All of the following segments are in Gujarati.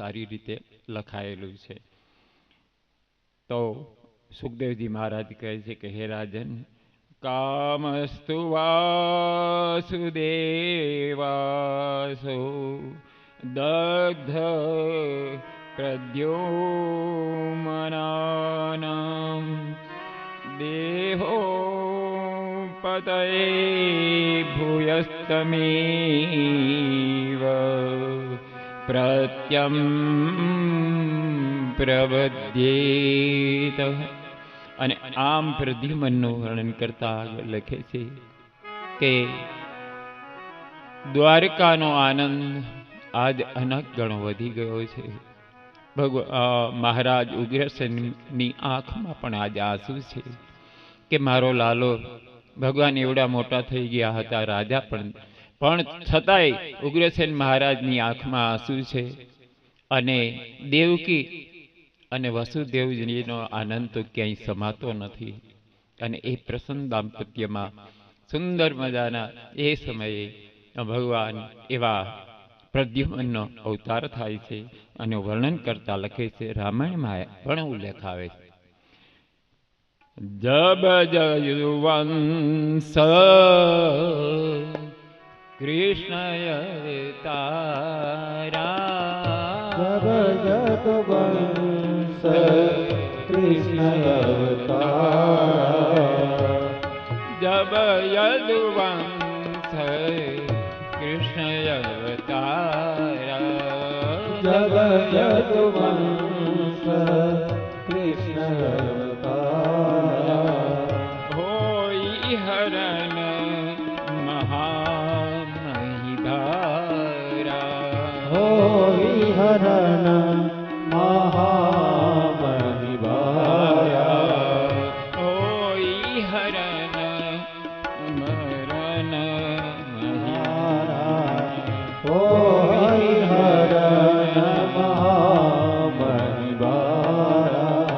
સારી રીતે લખાયેલું છે. તો સુખદેવજી મહારાજ કહે છે કે હે રાજન, કામસ્તુ વાસુદેવાસો દગ્ધ પ્રદ્યુમનાનાં દેહો પતયે ભૂયસ્તમેવ પ્રત્યમ પ્રવદ્યેત. અને આમ પ્રદ્યુમનનું વર્ણન કરતા આગળ લખે છે કે દ્વારકાનો આનંદ આજ અનેક ગણો વધી ગયો છે. મહારાજ ઉગ્રસેનની આંખમાં પણ આજે આંસુ છે કે મારો લાલો, ભગવાન એવડા મોટા થઈ ગયા હતા, રાજા પણ છતાંય ઉગ્રસેન મહારાજની આંખમાં આંસુ છે. અને દેવકી અને વસુદેવજીનો આનંદ તો ક્યાંય સમાતો નથી. અને એ પ્રસન્ન દાંપત્યમાં સુંદર મજાના એ સમયે ભગવાન એવા પ્રદ્યુમનનો અવતાર થાય છે. અને વર્ણન કરતા લખે છે, રામાયણમાં પણ ઉલ્લેખ આવે છે. જબ જયુવંશ કૃષ્ણ તારા, જબ જયુવંશ કૃષ્ણ અવતારા, જબ યદુવંશ કૃષ્ણ અવતારા, જબ યદુવંશ કૃષ્ણ અવતારા, હોઈ હરણ મહામહિધારા, હોઈ હરણ મહામહિધારા, હોઈ હરણ મરણ મહિધારા, હોઈ હરણ મહામહિધારા,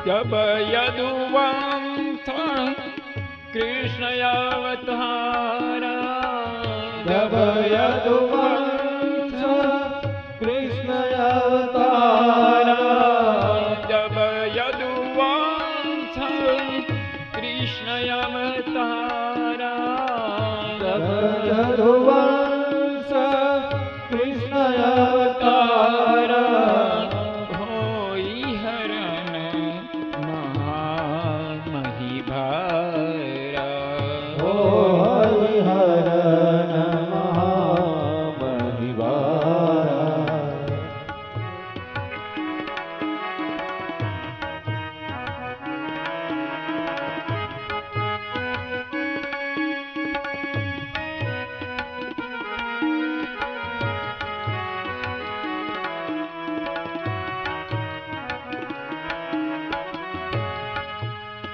જબ યદુવંશ કૃષ્ણ અવતારા, જબ યદુવંશ કૃષ્ણ અવતારા, જબ યદુવંશ કૃષ્ણ અવતારા, જબ યદુવંશ કૃષ્ણ અવતારા, હોઈ હરણ મહામહિભારા, હોઈ હરણ મહામહિધારા,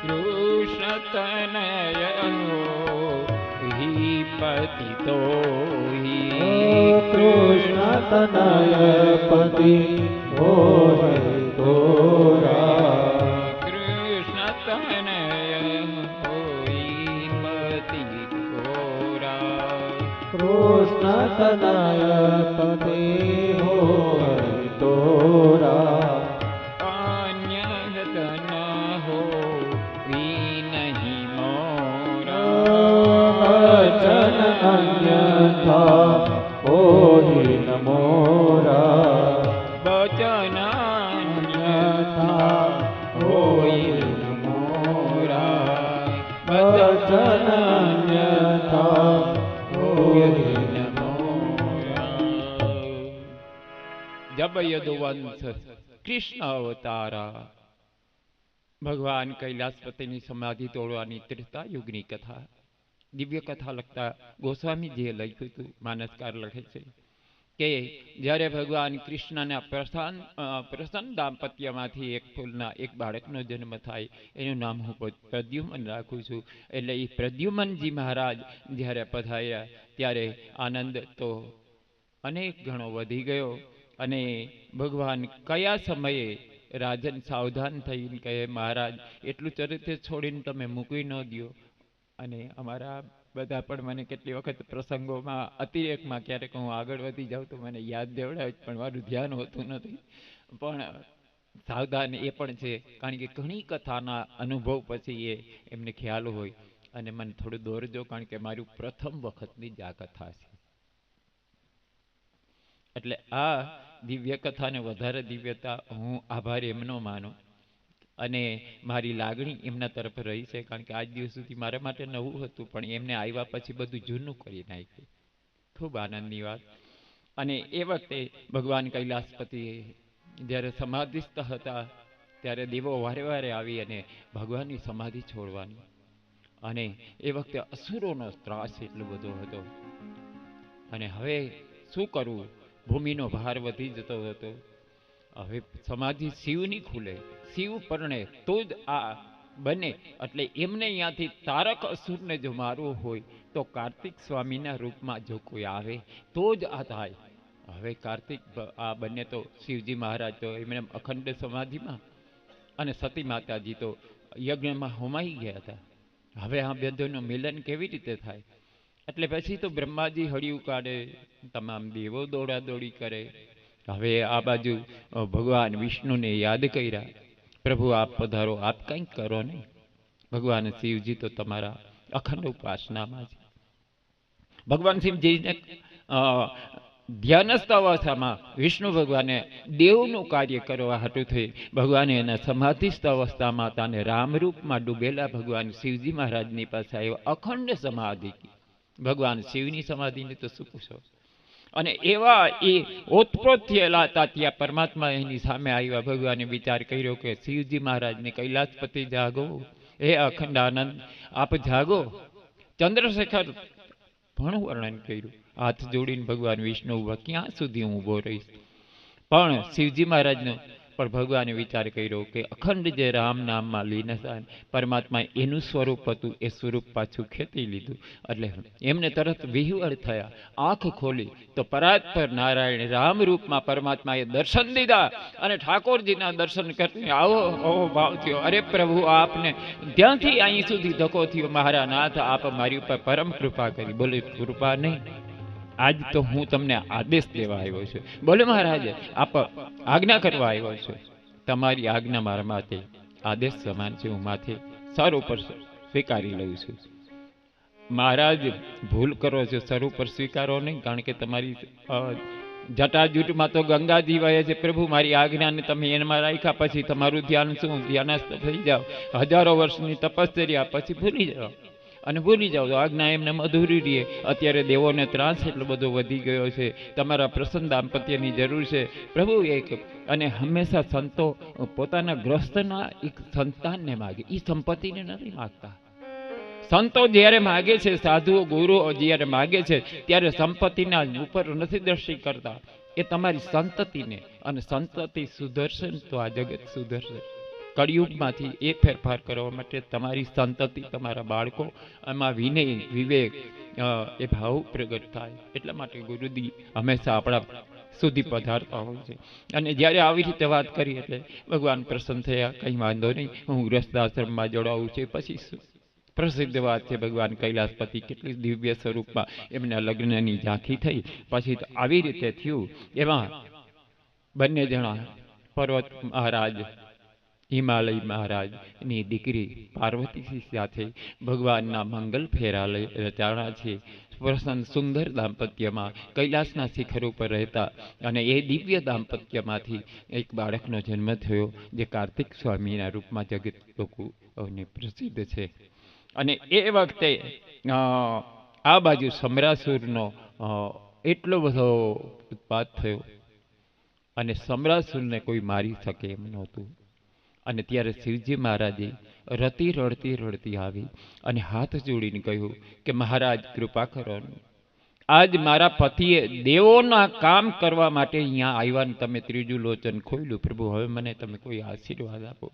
કૃષ્ણ તનયનો હિ પતિતો હિ, કૃષ્ણ તનય પતિ હોય તોરા, કૃષ્ણ તનય હોઈ પતિ તોરા, કૃષ્ણ તનય પતિ હોય તોરા, અન્ય તન હો વી નહીં મોરા, વચન અન્યથા હોય ન મોરા, વચન અન્યથા હોય ન મોરા, વચન અન્યથા હોય ન જબ યદુવંશ કૃષ્ણ અવતારા. ભગવાન કૈલાસપતિની સમાધિ તોડવાની ત્રેતા યુગની કથા, દિવ્ય કથા લખતા ગોસ્વામીજીએ લખ્યું હતું. માનસકાર લખે છે કે જ્યારે ભગવાન કૃષ્ણના પ્રસન્ન દાંપત્યમાંથી એક ફૂલના એક બાળકનો જન્મ થાય, એનું નામ હું પ્રદ્યુમન રાખું છું. એટલે એ પ્રદ્યુમનજી મહારાજ જ્યારે પધાર્યા ત્યારે આનંદ તો અનેક ગણો વધી ગયો. અને ભગવાન કયા સમયે રાજન સાવધાન થઈને કહે, મહારાજ એટલું ચરિત્ર છોડીને તમે મૂકી ન દો અને અમારા બધા પણ મને કેટલી વખત પ્રસંગોમાં અતિરેકમાં ક્યારેક હું આગળ વધી જાઉં તો મને યાદ દેવડાવે છે, પણ મારું ધ્યાન હોતું નથી. પણ સાવધાન એ પણ છે, કારણ કે ઘણી કથાના અનુભવ પછી એમને ખ્યાલ હોય અને મને થોડું દોરજો, કારણ કે મારું પ્રથમ વખતની જ આ કથા છે. એટલે આ દિવ્ય કથાને વધારે દિવ્યતા હું આભાર એમનો માનું, અને મારી લાગણી એમના તરફ રહી છે, કારણ કે આજ દિવસ સુધી મારા માટે નવું હતું, પણ એમને આવ્યા પછી બધું જૂનું કરી નાખ્યું. ખૂબ આનંદની વાત. અને એ વખતે ભગવાન કૈલાસપતિ જ્યારે સમાધિસ્થ હતા ત્યારે દેવો વારે વારે આવી અને ભગવાનની સમાધિ છોડવાની, અને એ વખતે અસુરોનો ત્રાસ એટલો બધો હતો, અને હવે શું કરવું, ભૂમિનો ભાર વધી જતો હતો. હવે સમાધિ શિવની ખુલે, શિવ પરણે તો જ આ બને. એટલે એમને અહીંયાથી તારક અસુરને જો મારવું હોય તો કાર્તિક સ્વામીના રૂપમાં જો કોઈ આવે તો જ આ થાય. હવે કાર્તિક આ બંને તો શિવજી મહારાજ તો એમને અખંડ સમાધિમાં, અને સતી માતાજી તો યજ્ઞમાં હોમાઈ ગયા હતા. હવે આ બેદોનું મિલન કેવી રીતે થાય? એટલે પછી તો બ્રહ્માજી હળિયું કાઢે, તમામ દેવો દોડાદોડી કરે. હવે આ બાજુ ભગવાન વિષ્ણુને યાદ કર્યા, પ્રભુ આપ પધારો, આપ કંઈક કરો ને. ભગવાન શિવજી તો તમારા અખંડ ઉપાસનામાં છે. ભગવાન શિવજીને ધ્યાનસ્થ અવસ્થામાં વિષ્ણુ ભગવાને દેવનું કાર્ય કરવા હાટું થઈ ભગવાને એના સમાધિસ્થ અવસ્થામાં હતા, અને રામરૂપમાં ડૂબેલા ભગવાન શિવજી મહારાજની પાસે આવ્યો. અખંડ સમાધિ, ભગવાન શિવની સમાધિને તો શું પૂછો. અને એવા એ ઓતપ્રોત થયેલા હતા, ત્યાં પરમાત્મા એની સામે આવ્યા. ભગવાને વિચાર કર્યો કે શિવજી મહારાજને કૈલાસપતિ જાગો, હે અખંડ આનંદ આપ જાગો. ચંદ્રશેખર ઘણું વર્ણન કર્યું. હાથ જોડીને ભગવાન વિષ્ણુ ઉભા, ક્યાં સુધી હું ઊભો રહીશ? પણ શિવજી મહારાજનો પણ ભગવાને વિચાર કર્યો કે અખંડ જે રામ નામમાં લીન હતા, પરમાત્મા એનું સ્વરૂપ હતું, એ સ્વરૂપ પાછું ખેતી લીધું. એટલે એમને તરત વિહવળ થયા, આંખ ખોલી તો પરાત્પર નારાયણ રામ રૂપમાં પરમાત્માએ દર્શન દીધા, અને ઠાકોરજીના દર્શન કરીને આવો ભાવ થયો, અરે પ્રભુ આપને ત્યાંથી અહીં સુધી ધક્કો થયો, મારા નાથ આપ મારી ઉપર પરમ કૃપા કરી. બોલે કૃપા નહીં, આજ તો હું તમને આદેશ દેવા આવ્યો છું. બોલે મહારાજ આપ આજ્ઞા કરવા આવ્યો છું, તમારી આજ્ઞા મારા માથે આદેશ સમાન છે, હું માથે સર ઉપર સ્વીકારી લઉં છું. મહારાજ ભૂલ કરો છો, સર ઉપર સ્વીકારો નહીં, કારણ કે તમારી જટાજૂટમાં તો ગંગાજી વહે છે. પ્રભુ મારી આજ્ઞાને તમે એમાં રાખ્યા પછી તમારું ધ્યાન શું, ધ્યાનસ્થ થઈ જાઓ, હજારો વર્ષની તપશ્ચર્યા પછી ભૂલી જાઓ, અને ભૂલી જાઓ તો આજ્ઞા એમને અધૂરી રહે. અત્યારે દેવોને ત્રાસ એટલો બધો વધી ગયો છે, તમારા પ્રસન્ન દાંપત્યની જરૂર છે પ્રભુ એક. અને હંમેશા સંતો પોતાના ગ્રસ્તના એક સંતાનને માગે, એ સંપત્તિને નથી માગતા. સંતો જ્યારે માગે છે, સાધુઓ ગુરુઓ જ્યારે માગે છે, ત્યારે સંપત્તિના ઉપર નથી દ્રષ્ટિ કરતા, એ તમારી સંતતિને. અને સંતતિ સુધરશે તો આ જગત સુધરશે. કળિયુગમાંથી એ ફેરફાર કરવા માટે તમારી સંતતિ, તમારા બાળકો, એમાં વિનય વિવેક એ ભાવ પ્રગટ થાય. એટલા માટે ગુરુજી હંમેશા આપણા સુધી પધારતા હોય છે. અને જ્યારે આવી રીતે વાત કરી એટલે ભગવાન પ્રસન્ન થયા, કંઈ વાંધો નહીં, હું ગૃહસ્થાશ્રમમાં જોડાવું છું. પછી પ્રસિદ્ધ વાત છે, ભગવાન કૈલાસપતિ કેટલી દિવ્ય સ્વરૂપમાં એમના લગ્નની ઝાંખી થઈ. પછી તો આવી રીતે થયું. એમાં બંને જણા પર્વત મહારાજ, હિમાલય મહારાજની દીકરી પાર્વતી સાથે ભગવાનના મંગલ ફેરા રચાણા છે. પ્રસન્ન સુંદર દાંપત્યમાં કૈલાસના શિખર ઉપર રહેતા, અને એ દિવ્ય દાંપત્યમાંથી એક બાળકનો જન્મ થયો, જે કાર્તિક સ્વામીના રૂપમાં જગત લોકોને પ્રસિદ્ધ છે. અને એ વખતે આ બાજુ સમરાસુરનો એટલો બધો ઉત્પાત થયો, અને સમરાસુરને કોઈ મારી શકે એમ નહોતું. અને ત્યારે શિવજી મહારાજે રતી રડતી રડતી આવી અને હાથ જોડીને કહ્યું કે મહારાજ કૃપા કરો, આજ મારા પતિએ દેવોના કામ કરવા માટે અહીંયા આવ્યા ને તમે ત્રીજું લોચન ખોલ્યું. પ્રભુ હવે મને તમે કોઈ આશીર્વાદ આપો.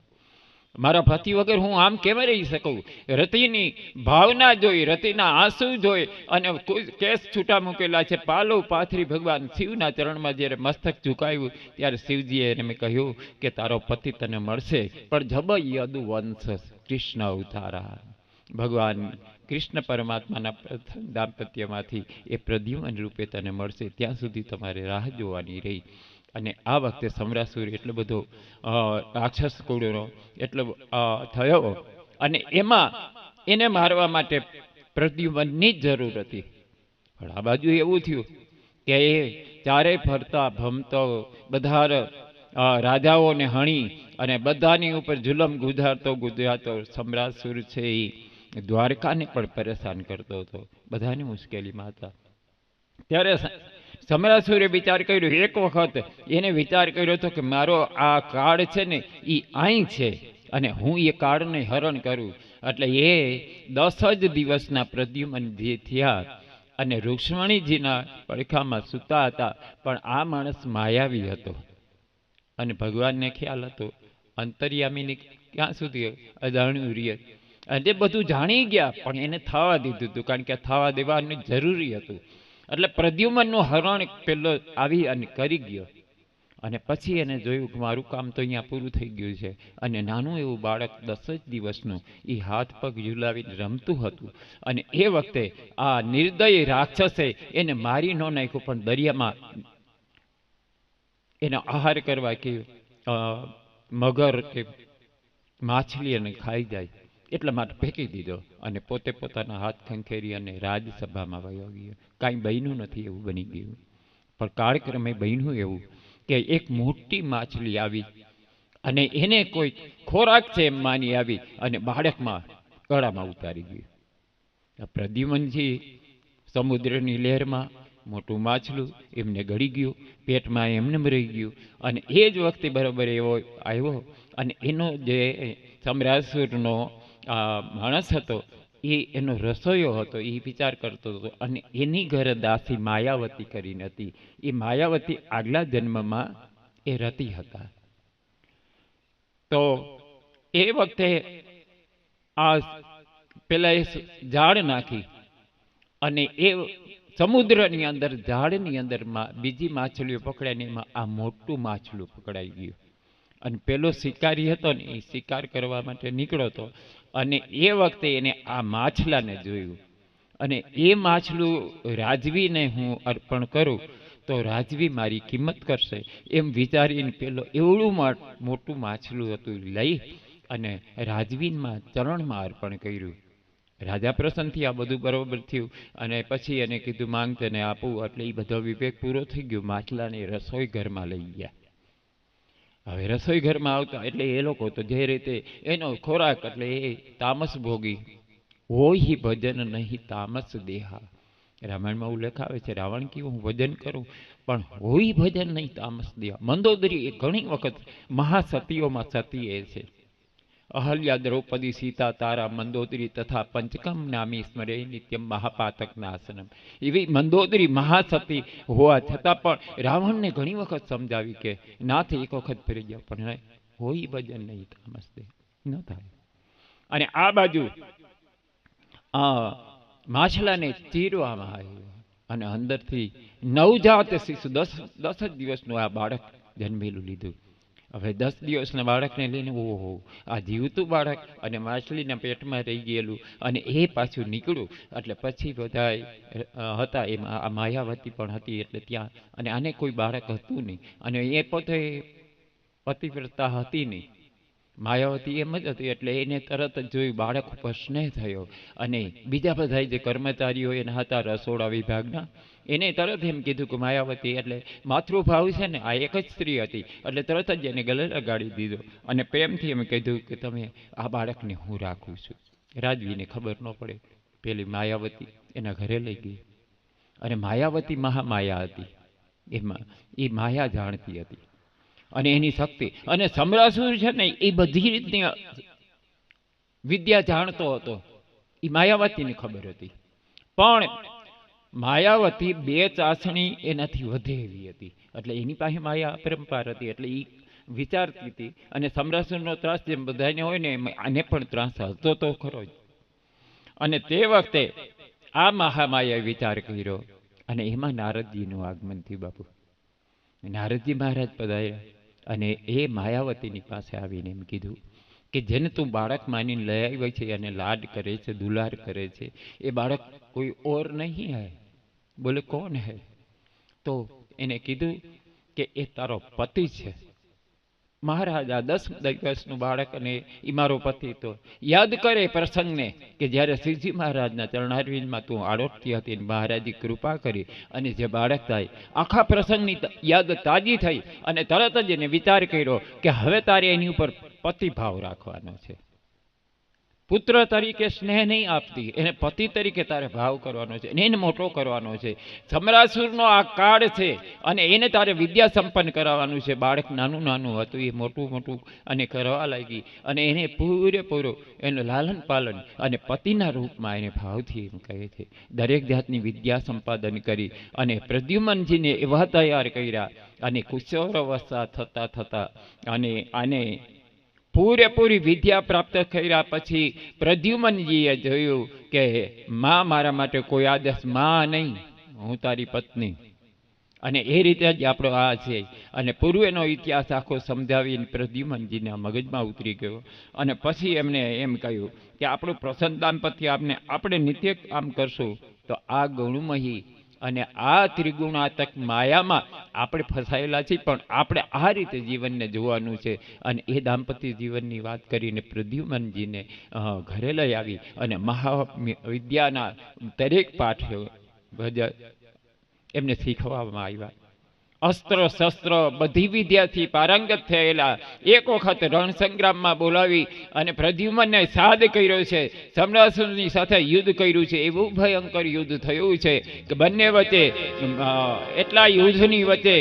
મારા પતિ વગર હું આમ કેમ રહી શકું? રતિની ભાવના જોઈ, રતિના આંસુ જોઈ, અને કેસ છૂટા મૂકેલા છે, પાલો પાથરી ભગવાન શિવના ચરણમાં જ્યારે મસ્તક ઝુકાવ્યું ત્યારે શિવજીએ એને કહ્યું કે તારો પતિ તને મળશે, પણ જબ યદુ વંશ કૃષ્ણ અવતારા. ભગવાન કૃષ્ણ પરમાત્માના પ્રથમ દાંપત્યમાંથી એ પ્રદ્યુમન રૂપે તને મળશે, ત્યાં સુધી તમારે રાહ જોવાની રહી. અને આ વખતે સમરાસુર એટલો બધો રાક્ષસ કુળનો એટલો થયો, અને એમાં એને મારવા માટે પ્રદ્યુમનની જ જરૂર હતી. પણ આ બાજુ એવું થયું કે એ ચારે ફરતા ભમતો બધા રાજાઓને હણી અને બધાની ઉપર જુલમ ગુજારતો સમરાસુર છે એ દ્વારકાને પણ પરેશાન કરતો હતો, બધાની મુશ્કેલીમાં હતા. ત્યારે સમરાસુરે વિચાર કર્યો, એક વખત એને વિચાર કર્યો હતો કે મારો આ કાળ છે ને એ અહીં છે અને હું એ કાળને હરણ કરું. એટલે એ 10 જ દિવસના પ્રદ્યુમન જે થયા અને રુક્ષ્મણીજીના પડખામાં સૂતા હતા. પણ આ માણસ માયાવી હતો અને ભગવાનને ખ્યાલ હતો અંતર્યામીની ક્યાં સુધી અજાણ્યું રીએ, અને બધું જાણી ગયા પણ એને થવા દીધું હતું, કારણ કે થવા દેવાનું જરૂરી હતું. એટલે પ્રદ્યુમનનું હરણ પેલો આવી અને કરી ગયો. અને પછી એને જોયું કે મારું કામ તો અહીંયા પૂરું થઈ ગયું છે. અને નાનું એવું બાળક 10 જ દિવસનું એ હાથ પગ ઝુલાવીને રમતું હતું. અને એ વખતે આ નિર્દય રાક્ષસે એને મારી ન નાખ્યું, પણ દરિયામાં એનો આહાર કરવા કે મગર કે માછલી એને ખાઈ જાય એટલા માટે ફેંકી દીધો અને પોતે પોતાના હાથ ખંખેરી અને રાજસભામાં વયો ગયો. કાંઈ બન્યું નથી એવું બની ગયું. પણ કાળક્રમે બન્યું એવું કે એક મોટી માછલી આવી અને એને કોઈ ખોરાક છે એમ માની આવી અને બાળકમાં ગળામાં ઉતારી ગયું. પ્રદ્યુમનજી સમુદ્રની લહેરમાં મોટું માછલું એમને ગળી ગયું, પેટમાં એમને રહી ગયું. અને એ જ વખતે બરાબર એવો આવ્યો અને એનો જે સમરાસુરનો માણસ હતો એ એનો રસોઈયો હતો, એ વિચાર કરતો હતો. અને એની ઘરે દાસી માયાવતી કરીને હતી. એ માયાવતી આગલા જન્મમાં એ રતિ હતા. તો એ વખતે આ પેલા એ ઝાડ નાખી અને એ સમુદ્રની અંદર ઝાડની અંદર બીજી માછલીઓ પકડાઈને એમાં આ મોટું માછલું પકડાઈ ગયું. અને પેલો શિકારી હતો ને એ શિકાર કરવા માટે નીકળ્યો હતો. અને એ વખતે એને આ માછલાને જોયું અને એ માછલું રાજવીને હું અર્પણ કરું તો રાજવી મારી કિંમત કરશે એમ વિચારીને પેલો એવડું મોટું માછલું હતું લઈ અને રાજવીમાં ચરણમાં અર્પણ કર્યું. રાજા પ્રસન્નથી આ બધું બરોબર થયું અને પછી એને કીધું માંગ તને આપું. એટલે એ બધો વિવેક પૂરો થઈ ગયો. માછલાને રસોઈ ઘરમાં લઈ ગયા. હવે રસોઈ ઘરમાં આવતા એટલે એ લોકો તો જે રીતે એનો ખોરાક એટલે એ તામસ ભોગી હોય ભજન નહીં તામસ દેહા. રામાયણમાં ઉલ્લેખ આવે છે રાવણ કેવું હું ભજન કરું પણ હોય ભજન નહીં તામસ દેહા. મંદોદરી એ ઘણી વખત મહાસતીઓમાં સતી એ છે. અહલ્યા દ્રૌપદી સીતા તારા મંદોદરી તથા પંચકમ નામી સ્મરે નિત્યમ મહાપાતક નાશનમ. એવી મંદોદરી મહાસતી હોવા છતાં પણ રાવણને ઘણી વખત સમજાવી કે નાથ એક વખત ફરી ગયા પણ હોય ભજન નહીં તામસ દે ન થાય. અને આ બાજુ માછલાને ચીરવામાં આવ્યો અને અંદરથી નવજાત શિશુ 10 જ દિવસનું આ બાળક જન્મેલું લીધું. હવે 10 દિવસના બાળકને લઈને ઓહો આ જીવતું બાળક અને માછલીના પેટમાં રહી ગયેલું અને એ પાછું નીકળ્યું. એટલે પછી બધા હતા એમાં આ માયાવતી પણ હતી એટલે ત્યાં. અને આને કોઈ બાળક હતું નહીં અને એ પોતે પતિવ્રતા હતી નહીં. માયાવતી એમ જ હતી એટલે એને તરત જ જોયું બાળક ઉપર સ્નેહ થયો. અને બીજા બધા જે કર્મચારીઓ એના હતા રસોડા વિભાગના એને તરત એમ કીધું કે માયાવતી એટલે માતૃભાવ છે ને આ એક જ સ્ત્રી હતી એટલે તરત જ એને ગલે લગાડી દીધો અને પ્રેમથી એમ કીધું કે તમે આ બાળકને હું રાખું છું. રાજવીને ખબર ન પડે. પેલી માયાવતી એના ઘરે લઈ ગઈ અને માયાવતી મહામાયા હતી. એમાં એ માયા જાણતી હતી અને એની શક્તિ. અને સમરાસુર છે ને એ બધી રીતની વિદ્યા જાણતો હતો. એ માયાવતીને ખબર હતી પણ માયાવતી 2 ચાસણી એનાથી વધે એવી હતી. એટલે એની પાસે માયા અપરંપાર હતી એટલે એ વિચારતી હતી. અને સમરાસુરનો ત્રાસ જેમ બધાને હોય ને આને પણ ત્રાસ હતો તો ખરો જ. અને તે વખતે આ મહામાયાએ વિચાર કર્યો અને એમાં નારદજીનું આગમન થયું. બાપુ નારદજી મહારાજ પધાર્યા અને એ માયાવતીની પાસે આવીને એમ કીધું કે જેને તું બાળક માનીને લઈ આવ્યો છે અને લાડ કરે છે, દુલાર કરે છે, એ બાળક કોઈ ઓર નહીં હૈ. બોલે કોણ હૈ? તો એને કીધું કે એ તારો પતિ છે. મહારાજ આ 10 વર્ષનું બાળક અને એ મારો પતિ. તો યાદ કરે પ્રસંગને કે જ્યારે શ્રીજી મહારાજના ચરણારવિંદમાં તું આડોટતી હતી, મહારાજે કૃપા કરી અને જે બાળક થાય, આખા પ્રસંગની યાદ તાજી થઈ અને તરત જ એને વિચાર કર્યો કે હવે તારે એની ઉપર પતિભાવ રાખવાનો છે. પુત્ર તરીકે સ્નેહ નહીં આપતી, એને પતિ તરીકે તારે ભાવ કરવાનો છે અને એને મોટો કરવાનો છે. સમરાસુરનો આ કાળ છે અને એને તારે વિદ્યા સંપન્ન કરાવવાનું છે. બાળક નાનું નાનું હતું, એ મોટું મોટું અને કરવા લાગી અને એને પૂરેપૂરું એનું લાલન પાલન અને પતિના રૂપમાં એને ભાવથી એમ કહે છે. દરેક જાતની વિદ્યા સંપાદન કરી અને પ્રદ્યુમનજીને એવા તૈયાર કર્યા અને કિશોર અવસ્થા થતા થતા અને આને પૂરેપૂરી વિદ્યા પ્રાપ્ત કર્યા પછી પ્રદ્યુમનજીએ જોયું કે માં મારા માટે કોઈ આદેશ, માં નહીં, હું તારી પત્ની. અને એ રીતે જ આપણો આ છે. અને પૂર્વેનો ઇતિહાસ આખો સમજાવીને પ્રદ્યુમનજીના મગજમાં ઉતરી ગયો અને પછી એમને એમ કહ્યું કે આપણું પ્રસન્ન દાંપત્ય આપણે નિત્ય કામ કરશું તો આ ગુણમયી અને આ ત્રિગુણાત્મક માયામાં આપણે ફસાયેલા છીએ, પણ આપણે આ રીતે જીવનને જોવાનું છે. અને એ દાંપત્ય જીવનની વાત કરીને પ્રદ્યુમનજીને ઘરે લઈ આવી અને મહાવિદ્યાના દરેક પાઠ એમને શીખવામાં આવ્યા. અસ્ત્ર શસ્ત્ર બધી વિદ્યાથી પારંગત થયેલા એક વખત રણ સંગ્રામમાં બોલાવી અને પ્રદ્યુમનને સાદ કર્યો છે. સમરાસુરની સાથે યુદ્ધ કર્યું છે. એવું ભયંકર યુદ્ધ થયું છે કે બંને વચ્ચે એટલા યુદ્ધની વચ્ચે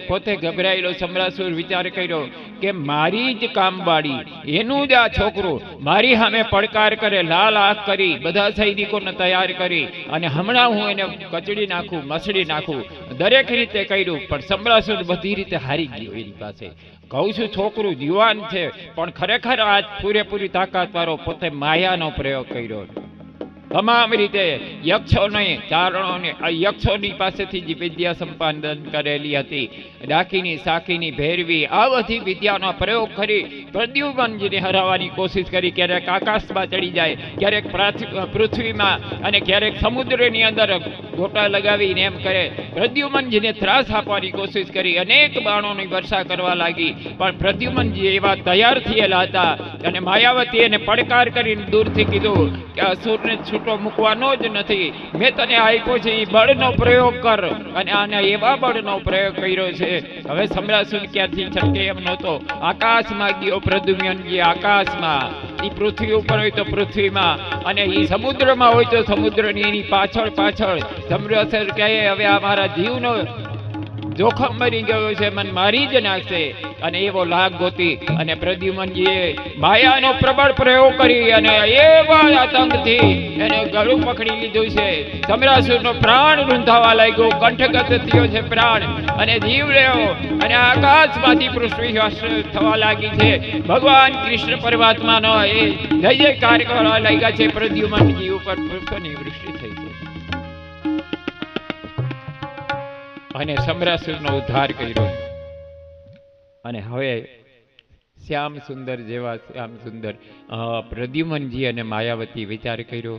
પોતે ગભરાયેલો સમરાસુર વિચાર કર્યો કે મારી જ કામવાળી, એનું જ આ છોકરો મારી સામે પડકાર કરે, લાલ આંખ કરી બધા સૈનિકોને તૈયાર કરી અને હમણાં હું એને કચડી નાખું, મસળી નાખું, દરેક રીતે કર્યું. પણ સમરાસુર બધી રીતે હારી ગયો એની પાસે. કહું છું છોકરું જુવાન છે પણ ખરેખર આ પૂરેપૂરી તાકાત વાળો પોતે માયાનો પ્રયોગ કર્યો. તમામ રીતે યક્ષોને ચારણોને યક્ષોની પાસેથી જ વિદ્યા સંપાદન કરેલી હતી. ડાકીની, સાકીની, ભેરવી આ બધી વિદ્યાનો પ્રયોગ કરી પ્રદ્યુમનજીને હરાવવાની કોશિશ કરી. ક્યારેક આકાશમાં ચડી જાય, ક્યારેક પૃથ્વીમાં અને ક્યારેક સમુદ્રની અંદર ગોટા લગાવીને એમ કરે. પ્રદ્યુમનજીને ત્રાસ આપવાની કોશિશ કરી, અનેક બાણોની વર્ષા કરવા લાગી. પણ પ્રદ્યુમનજી એવા તૈયાર થયેલા હતા અને માયાવતી એને પડકાર કરીને દૂરથી કીધું કે અસુરને છૂટો મૂકવાનો જ નથી, મેં તને આપ્યો છે એ બળનો પ્રયોગ કર. અને આને એવા બળનો પ્રયોગ કર્યો છે હવે સમરાસુર ક્યાંથી છટકે એમ નહોતો. આકાશમાં ગયો પ્રદ્યુમનજી, આકાશમાં. એ પૃથ્વી ઉપર હોય તો પૃથ્વીમાં અને એ સમુદ્રમાં હોય તો સમુદ્રની એની પાછળ પાછળ. સમરાસુર કહે હવે આ મારા જીવનો જોખમ મરી ગયો છે, મને મારી જ નાખશે. અને એવો લાગ ગોતી અને પ્રદ્યુમનજીએ માયાનો પ્રબળ પ્રયોગ કરી અને એવા આતંકથી એને ગળું પકડી લીધું છે. સમરાસુરનો પ્રાણ રૂંધાવા લાગ્યો, કંઠગત થયો છે પ્રાણ અને જીવ રહ્યો અને આકાશમાંથી પૃથ્વી થવા લાગી છે. ભગવાન કૃષ્ણ પરમાત્માનો એ જય જયકાર કરવા લાગ્યા છે. પ્રદ્યુમનજી ઉપર પુષ્પની વૃષ્ટિ થઈ છે અને સમરાસુરનો ઉદ્ધાર કર્યો. અને હવે શ્યામ સુંદર જેવા શ્યામ સુંદર પ્રદ્યુમનજી અને માયાવતી વિચાર કર્યો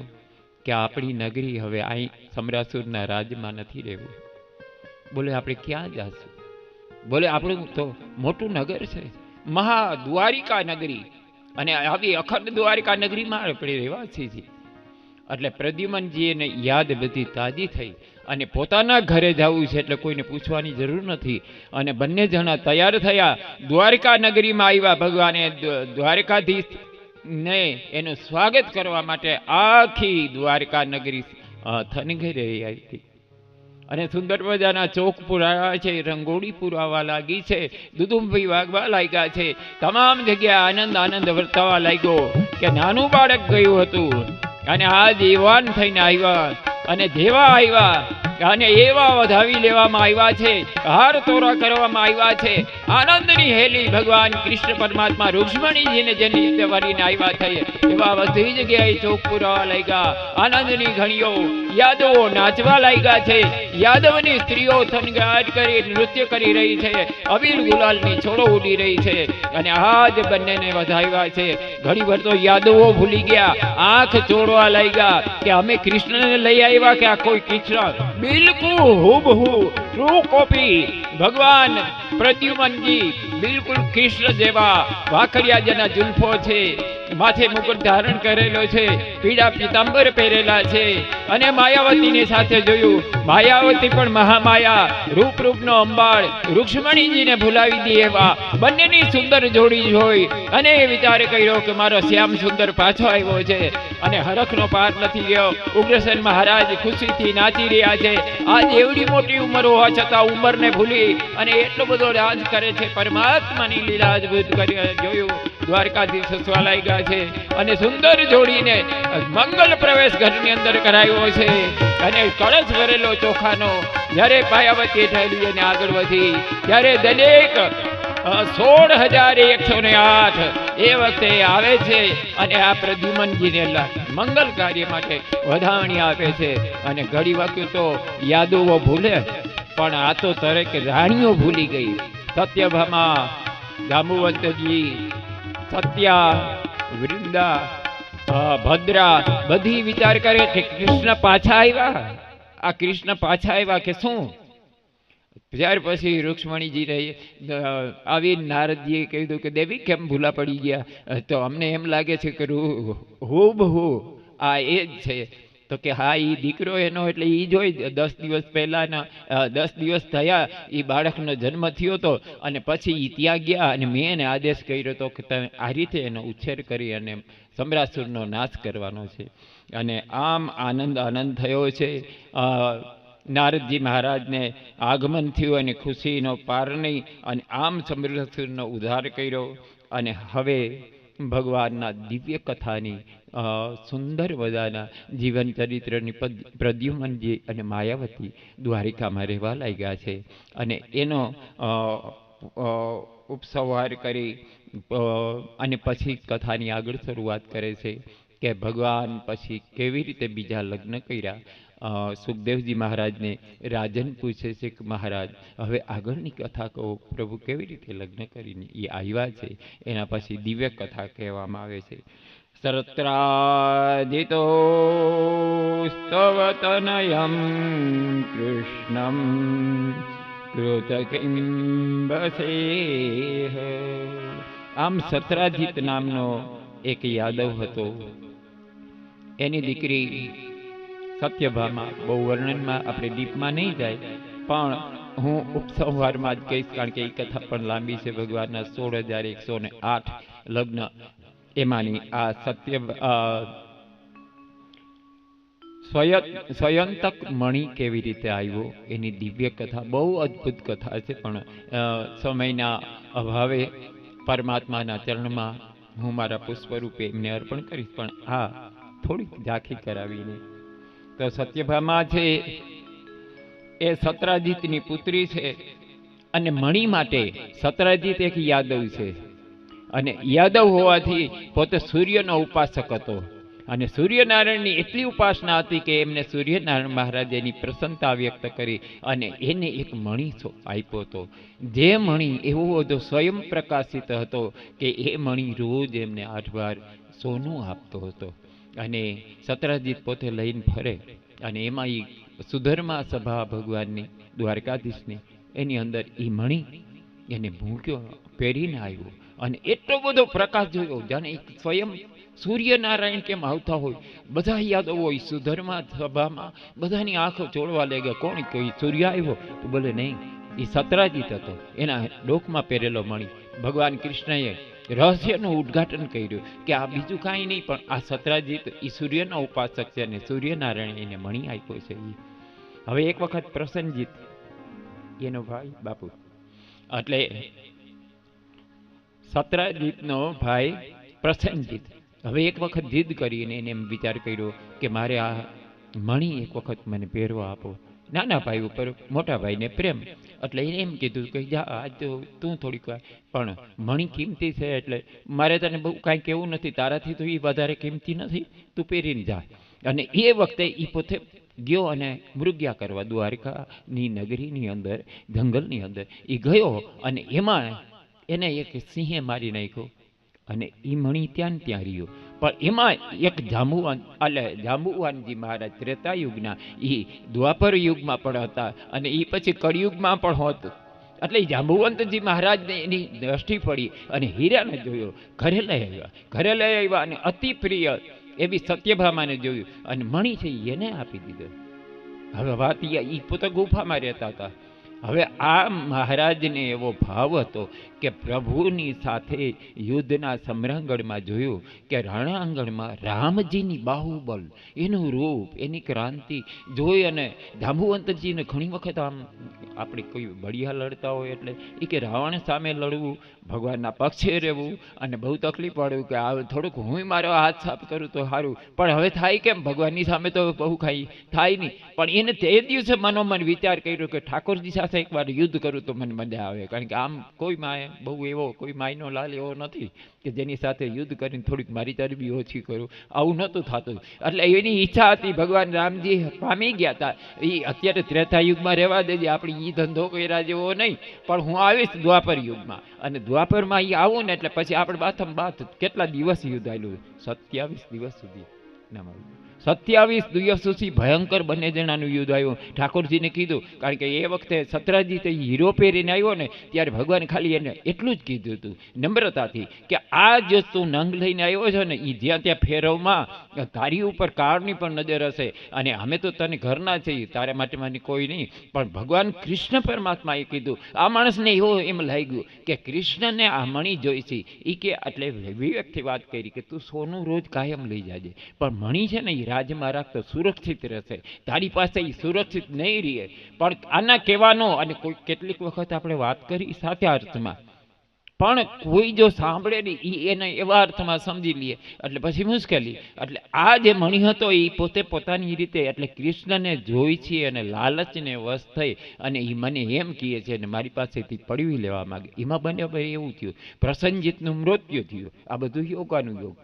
કે આપણી નગરી હવે અહીં સમરાસુરના રાજમાં નથી રહેવું. બોલે આપણે ક્યાં જશું? બોલે આપણું તો મોટું નગર છે, મહા દ્વારિકા નગરી, અને આવી અખંડ દ્વારિકા નગરીમાં આપણે રહેવાસી છીએ. એટલે પ્રદ્યુમનજીને યાદ બધી તાજી થઈ અને પોતાના ઘરે જવું છે એટલે કોઈને પૂછવાની જરૂર નથી. અને બંને જણા તૈયાર થયા, દ્વારકા નગરીમાં આવ્યા. ભગવાને દ્વારકાધીશ ને એનું સ્વાગત કરવા માટે આખી દ્વારકા નગરી થનગઈ રહી હતી. અને સુંદર મજાના ચોક પુરાવા છે, રંગોળી પુરાવા લાગી છે, દુદુંભી વાગવા લાગ્યા છે. તમામ જગ્યાએ આનંદ આનંદ વર્તાવા લાગ્યો કે નાનું બાળક ગયું હતું અને આ યુવાન થઈને આવ્યા. અને જેવા આવ્યા અને એવા વધાવી લેવામાં આવ્યા છે, હાર તોરા કરવામાં આવ્યા છે. આનંદની હેલી ભગવાન કૃષ્ણ પરમાત્મા રૂક્ષ્મણીજીને જેની રીતે વરીને આવ્યા છે, એવા બધી જગ્યાએ ચોક પુરાવા લાગ્યા. આનંદની ઘણીઓ યાદવો નાચવા લાગ્યા છે. યાદવની સ્ત્રીઓ થનગાટ કરી નૃત્ય કરી રહી છે, અબીલ ગુલાલની છોડો ઉડી રહી છે. અને આજ બંનેને વધાવ્યા છે. ઘણી વાર તો યાદવો ભૂલી ગયા, આંખ ચોડવા લાગ્યા કે અમે કૃષ્ણને લઈ આવ્યા કે આ કોઈ કૃષ્ણ. બિલકુલ હુબહુ ટ્રુ કોપી ભગવાન પ્રદ્યુમનજી બિલકુલ કૃષ્ણ જેવા. વાખડિયા જેના જુલ્ફો છે, માથે મુકુટ ધારણ કરેલો છે, પીળા પીતાંબર પહેરેલા છે. અને માયાવતીની સાથે જોયું, માયાવતી પણ મહામાયા, રૂપ રૂપનો અંબાળ, રૂક્ષ્મણીજીને ભૂલાવી દે એવા બંનેની સુંદર જોડી જોઈ અને એ વિચાર કર્યો કે મારો શ્યામ સુંદર પાછો આવ્યો છે. અને હરખનો પાર નથી ગયો. ઉગ્રસેન મહારાજ ખુશીથી નાચી રહ્યા છે. આજ એવડી મોટી ઉંમર હોવા છતાં ઉંમરને ભૂલી અને એટલો બધો રાજ કરે છે. પરમાત્માની લીલા અદભુત કરી જોયું. દ્વારકાધીશ હસવા લાગ્યા છે અને સુંદર જોડીને મંગલ પ્રવેશ ઘરની અંદર કરાયો છે. અને કળશ ભરેલો ચોખાનો જ્યારે માયાવતી ઠેલી અને આગળ વધી ત્યારે દરેક 16,108 એ વખતે આવે છે અને આ પ્રદ્યુમનજીને મંગલ કાર્ય માટે વધાવણી આપે છે. અને ઘણી વખત તો યાદવો ભૂલે, પણ આ તો દરેક રાણીઓ ભૂલી ગઈ. સત્યભામા, જાંબુવંતજી, સત્યા, વૃંદા, ભદ્રા બધી વિચાર કરે કે કૃષ્ણ પાછા આવ્યા, આ કૃષ્ણ પાછા આવ્યા કે શું. ત્યાર પછી રૂક્ષ્મણીજી આવી નારદજીએ કહ્યું કે દેવી કેમ ભૂલા પડી ગયા? તો અમને એમ લાગે છે કે હુબહુ આ એ જ છે. તો કે હા, એ દીકરો એનો એટલે એ જોઈ 10 દિવસ પહેલાના 10 દિવસ થયા એ બાળકનો જન્મ થયો હતો અને પછી એ ત્યાં ગયા અને મેં એને આદેશ કર્યો હતો કે તમે આ રીતે એનો ઉછેર કરી અને સમ્રાસુરનો નાશ કરવાનો છે. અને આમ આનંદ થયો છે. નારદજી મહારાજને આગમન થયું અને ખુશીનો પાર નહીં અને આમ સમ્રાસુરનો ઉદ્ધાર કર્યો. અને હવે ભગવાનના દિવ્ય કથાની સુંદર મજાના જીવન ચરિત્રની પ્રદ્યુમનજી અને માયાવતી દ્વારિકામાં રહેવા લાગ્યા છે. અને એનો ઉપસંહાર કરી અને પછી કથાની આગળ શરૂઆત કરે છે કે ભગવાન પછી કેવી રીતે બીજા લગ્ન કર્યા. સુખદેવજી મહારાજને રાજન પૂછે છે કે મહારાજ હવે આગળની કથા કહો, પ્રભુ કેવી રીતે લગ્ન કરીને એ આવ્યા છે. એના પછી દિવ્ય કથા કહેવામાં આવે છે. સરત્રાજિતો સ્તવતનયં કૃષ્ણં કૃતકિંબસેહ. આમ સત્રાજીત નામનો એક યાદવ હતો. એની દીકરી સત્યભામા, બહુ વર્ણનમાં આપણે દીપમાં નહીં જાય, પણ હું ઉપસંહારમાં જ કહીશ કારણ કે એ કથા પણ લાંબી છે. ભગવાનના 16,108 લગ્ન, એમાંની આ સ્વયંતક મણિ કેવી રીતે આવ્યો એની દિવ્ય કથા બહુ અદ્ભુત કથા છે. પણ સમયના અભાવે પરમાત્માના ચરણમાં હું મારા પુષ્પરૂપે એમને અર્પણ કરીશ. પણ હા, થોડીક ઝાંખી કરાવીને તો સત્યભામા છે એ સત્રાજીતની પુત્રી છે. અને મણિ માટે સત્રાજીત એક યાદવ છે અને યાદવ હોવાથી પોતે સૂર્યનો ઉપાસક હતો. અને સૂર્યનારાયણની એટલી ઉપાસના હતી કે એમને સૂર્યનારાયણ મહારાજેની પ્રસન્નતા વ્યક્ત કરી અને એને એક મણિ આપ્યો હતો. જે મણિ એવો બધો સ્વયં પ્રકાશિત હતો કે એ મણિ રોજ એમને 8 વાર સોનું આપતો હતો. અને સત્રાજીત પોતે લઈને ફરે અને એમાં એ સુધર્મા સભા ભગવાનની દ્વારકાધીશની એની અંદર એ મણિ એને મૂક્યો, પહેરીને આવ્યો અને એટલો બધો પ્રકાશ જોયો જાણે સ્વયં સૂર્યનારાયણ કેમ આવતા હોય. બધા યાદવો હોય સુધર્મા સભામાં બધાની આંખો ચોળવા લાગ્યા. કોણ કોઈ સૂર્ય આવ્યો? તો બોલે નહીં, એ સત્રાજીત હતો. એના ડોકમાં પહેરેલો મણિ. ભગવાન કૃષ્ણએ રહસ્યનું ઉદ્ઘાટન કર્યું કે આ બીજું કાંઈ નહીં પણ આ સત્રાજીત એ સૂર્યનો ઉપાસક છે અને સૂર્યનારાયણ એને મણિ આપ્યો છે. હવે એક વખત પ્રસન્નજીત એનો ભાઈ બાપુ એટલે સત્રાજીતનો ભાઈ પ્રસન્નજીત હવે એક વખત જીદ કરીને એને એમ વિચાર કર્યો કે મારે આ મણિ એક વખત મને પહેરવા આપો. નાના ભાઈ ઉપર મોટા ભાઈને પ્રેમ, એટલે એને એમ કીધું કે જા આજ તો તું થોડીક વાર, પણ મણી કિંમતી છે એટલે મારે તને બહુ કાંઈ કહેવું નથી, તારાથી તો એ વધારે કિંમતી નથી, તું પહેરીને જા. અને એ વખતે એ પોતે ગયો અને મૃગ્યા કરવા દ્વારકાની નગરીની અંદર, જંગલની અંદર એ ગયો, અને એમાં એને એક સિંહે મારી નાખ્યો, અને એ મણી ત્યાં ને ત્યાં રહ્યો. પણ એમાં એક જાંબુવાન, એટલે જાંબુવાનજી મહારાજ ત્રેતાયુગના, એ દ્વાપર યુગમાં પણ હતા અને એ પછી કળિયુગમાં પણ હોત. એટલે જાંબુવંતજી મહારાજને એની દ્રષ્ટિ પડી અને હીરાને જોયો, ઘરે લઈ આવ્યા. ઘરે લઈ આવ્યા અને અતિ પ્રિય એવી સત્યભામાને જોયું અને મણી છે એને આપી દીધો. હવે વાત એ પોતે ગુફામાં રહેતા હતા. હવે આ મહારાજને એવો ભાવ હતો કે પ્રભુની સાથે યુદ્ધના સમરાંગણમાં જોયું કે રણાંગણમાં રામજીની બાહુબલ, એનું રૂપ, એની ક્રાંતિ જોઈ અને જાંબુવંતજીને ઘણી વખત આમ આપણે કોઈ બળિયા લડતા હોય એટલે એ કે રાવણ સામે લડવું, ભગવાનના પક્ષે રહેવું, અને બહુ તકલીફ પડ્યું કે આ થોડુંક હું મારો હાથ સાફ કરું તો સારું, પણ હવે થાય કેમ, ભગવાનની સામે તો બહુ કાંઈ થાય નહીં. પણ એને તે દિવસે મનોમન વિચાર કર્યો કે ઠાકોરજી સાથે એકવાર યુદ્ધ કરું તો મને મજા આવે, કારણ કે આમ કોઈ માએ બહુ એવો કોઈ માયનો લાલ એવો નથી કે જેની સાથે યુદ્ધ કરીને થોડીક મારી ચરબી ઓછી કરું, આવું નહોતું થતું. એટલે એની ઈચ્છા હતી. ભગવાન રામજી પામી ગયા હતા. એ અત્યારે ત્રેતા યુગમાં રહેવા દેજે, આપણે એ ધંધો કર્યા જેવો નહીં, પણ હું આવીશ દ્વાપર યુગમાં, અને દ્વાપરમાં એ આવું ને એટલે પછી આપણે બાથમ બાથ કેટલા દિવસ યુદ્ધ આવેલું, 27 દિવસ સુધી. 27 દિવસ સુધી ભયંકર બંને જણાનું યુદ્ધ આવ્યું. ઠાકોરજીને કીધું, કારણ કે એ વખતે સતરાજી તે હીરો પહેરીને આવ્યો ને ત્યારે ભગવાન ખાલી એને એટલું જ કીધું હતું નમ્રતાથી કે આ જો તું નંગ લઈને આવ્યો છો ને, એ જ્યાં ત્યાં ફેરવમાં તારી ઉપર કાળની પણ નજર હશે, અને અમે તો તને ઘરના છીએ, તારા માટે મને કોઈ નહીં. પણ ભગવાન કૃષ્ણ પરમાત્માએ કીધું, આ માણસને એવું એમ લાગ્યું કે કૃષ્ણને આ મણી જોઈ છે. એ કે એટલે વિવેકથી વાત કરી કે તું સોનું રોજ કાયમ લઈ જાજે, પણ મણી છે ને એ રાજમાં રાખતો સુરક્ષિત રહેશે, તારી પાસે એ સુરક્ષિત નહીં રહે. પણ આના કહેવાનો, અને કોઈ કેટલીક વખત આપણે વાત કરી સાચા અર્થમાં, પણ કોઈ જો સાંભળે ને એને એવા અર્થમાં સમજી લે એટલે પછી મુશ્કેલી. એટલે આ જે મણી હતો એ પોતે પોતાની રીતે એટલે કૃષ્ણને જોઈ છે અને લાલચને વશ થઈ અને એ મને એમ કહે છે અને મારી પાસેથી પડવી લેવા માંગે. એમાં બંને ભાઈ એવું થયું, પ્રસન્નજીતનું મૃત્યુ થયું. આ બધું યોગાનું યોગ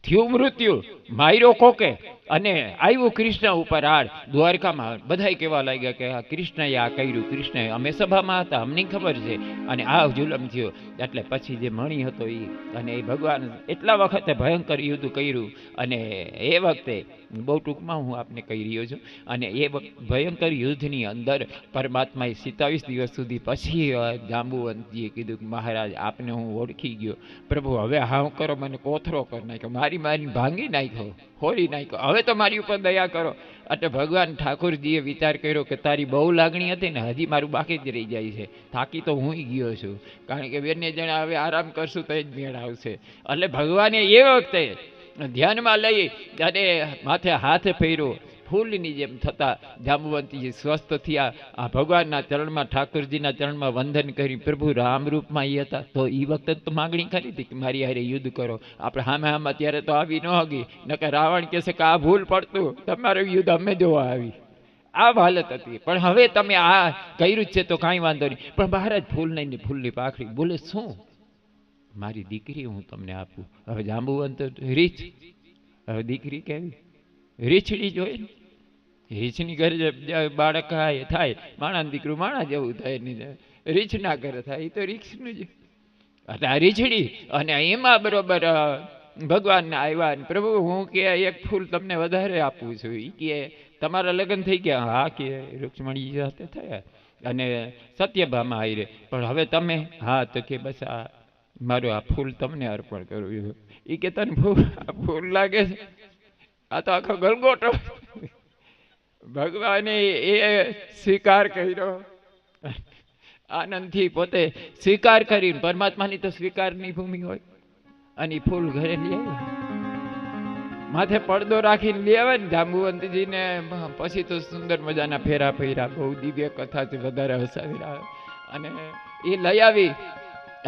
થયું. મૃત્યુ માયરો કોકે અને આવ્યું કૃષ્ણ ઉપર હાર. દ્વારકામાં બધાય કહેવા લાગ્યા કે આ કૃષ્ણએ આ કર્યું, કૃષ્ણએ, અમે સભામાં હતા, અમને ખબર છે, અને આ જુલમ થયો. એટલે પછી જે મણી હતો એ, અને એ ભગવાન એટલા વખતે ભયંકર યુદ્ધ કર્યું, અને એ વખતે બહુ ટૂંકમાં હું આપને કહી રહ્યો છું, અને એ ભયંકર યુદ્ધની અંદર પરમાત્માએ 27 દિવસ સુધી પછી જાંબુવંતજીએ કીધું કે મહારાજ આપને હું ઓળખી ગયો, પ્રભુ હવે હાવ કરો, મને કોથરો કરી નાખ્યો, મારી ભાંગી નાખ્યો, હોરી નાખ્યો, હવે તો મારી ઉપર દયા કરો. એટલે ભગવાન ઠાકોરજીએ વિચાર કર્યો કે તારી બહુ લાગણી હતી ને, હજી મારું બાકી જ રહી જાય છે, થાકી તો હું ગયો છું, કારણ કે બંને જણા હવે આરામ કરશું તો જ મેળ આવશે. એટલે ભગવાને એ વખતે ધ્યાનમાં લઈ અને માથે હાથ ફેર્યો, ફૂલની જેમ થતા જાંબુવંતજી સ્વસ્થ થયા. આ ભગવાનના ચરણમાં, ઠાકોરજીના ચરણમાં વંદન કરી. પ્રભુ રામરૂપમાં એ હતા, તો એ વખતે તો માગણી કરી હતી કે મારી હારે યુદ્ધ કરો. આપણે સામે આમ અત્યારે તો આવી ન હગી, નકર રાવણ કહેશે કે આ ભૂલ પડતું, તમારું યુદ્ધ અમે જોવા આવી. આ હાલત હતી. પણ હવે તમે આ કર્યું જ છે તો કાંઈ વાંધો નહીં. પણ મહારાજ ફૂલ નહીં, ફૂલની પાખડી. બોલે શું? મારી દીકરી હું તમને આપું. હવે જાંબુવંત રીચ, હવે દીકરી કેવી રીછડી જોઈ, રીછની ઘરે બાળક થાય, માણા દીકરું માણા જેવું થાય, રીછના ઘરે થાય, એ તો રીછનું જ. એટલે આ રીછડી, અને એમાં બરોબર ભગવાનને આવ્યા, પ્રભુ હું કે એક ફૂલ તમને વધારે આપું છું. એ કે તમારા લગ્ન થઈ ગયા? હા કે રૂક્ષ્મણી સાથે થયા, અને સત્યભામા આવી રે, પણ હવે તમે? હા તો કે બસ આ મારું આ ફૂલ તમને અર્પણ કરું. એ કે તને ફૂલ લાગે છે? આ તો આખો ગલગોટો. ભગવાને એ સ્વીકાર કર્યો, આનંદથી પોતે સ્વીકાર કરીને, પરમાત્માની તો સ્વીકારની ભૂમિ હોય, અને ફૂલ ઘરે લઈ આવ્યા, માથે પડદો રાખીને લઈ આવે ને જાંબુવંતજીને. પછી તો સુંદર મજાના ફેરા ફેરા, બહુ દિવ્ય કથાથી વધારે હસાવેલા, અને એ લઈ આવી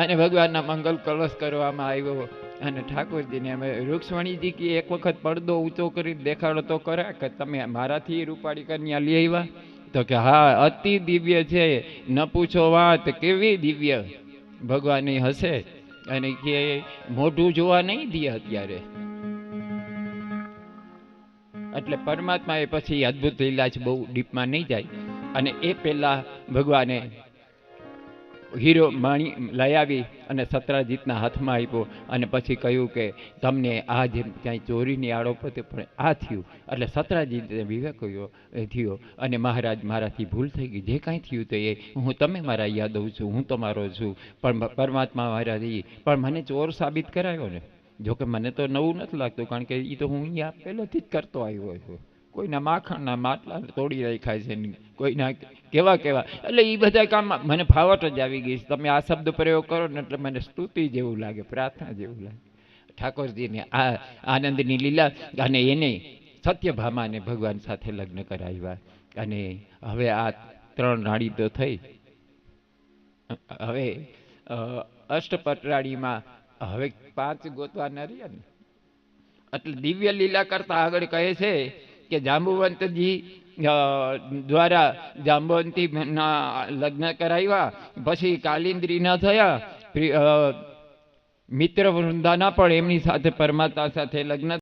અને ભગવાનના મંગલ કલશ કરવામાં આવ્યો. અને ઠાકોરજીને અમે રૂક્ષ્મણીજી કે એક વખત પડદો ઊંચો કરી દેખાડો તો કરે કે તમે મારાથી રૂપાળી કન્યા લઈ આવ્યા, તો કે હા, અતિ દિવ્ય છે, ન પૂછો વાત, કેવી દિવ્ય ભગવાનની હશે. અને કે મોઢું જોવા નહીં દે અત્યારે. એટલે પરમાત્મા એ પછી અદ્ભુત લીલા છે, બહુ ડીપમાં નહીં જાય. અને એ પહેલા ભગવાને હીરો માણી લઈ આવી અને સત્રાજીતના હાથમાં આપ્યો. અને પછી કહ્યું કે તમને આ જેમ ક્યાંય ચોરીની આડો પતે પણ આ થયું. એટલે સત્રાજીતને વિવેક થયો અને મહારાજ, મારાથી ભૂલ થઈ ગઈ, જે કાંઈ થયું તો એ હું તમે મારા યાદવ છું, હું તમારો છું, પણ પરમાત્મા મારા એ પણ મને ચોર સાબિત કરાયો ને. જોકે મને તો નવું નથી લાગતું, કારણ કે એ તો હું અહીંયા પહેલેથી જ કરતો આવ્યો છું. કોઈના માખણના માટલા તોડી રાખ્યા છે, કોઈના કેવા કેવા. એટલે એ બધા કામ મને ફાવટ જ આવી ગઈ છે. તમે આ શબ્દ પ્રયોગ કરો ને એટલે મને સ્તુતિ જેવું લાગે, પ્રાર્થના જેવું લાગે. ઠાકોરજીને આ આનંદની લીલા. અને એને સત્યભામાને ભગવાન સાથે લગ્ન કરાવ્યા. અને હવે આ 3 રાણી તો થઈ. હવે અષ્ટપટરાણીમાં હવે 5 ગોતવાના રહ્યા ને. એટલે દિવ્ય લીલા કરતા આગળ કહે છે કે જાંબુવંતજી દ્વારા જાંબુવંતીના લગ્ન કરાવ્યા. પછી કાલિંદ્રીના થયા, મિત્ર વૃંદાના પણ એમની સાથે પરમાત્મા સાથે લગ્ન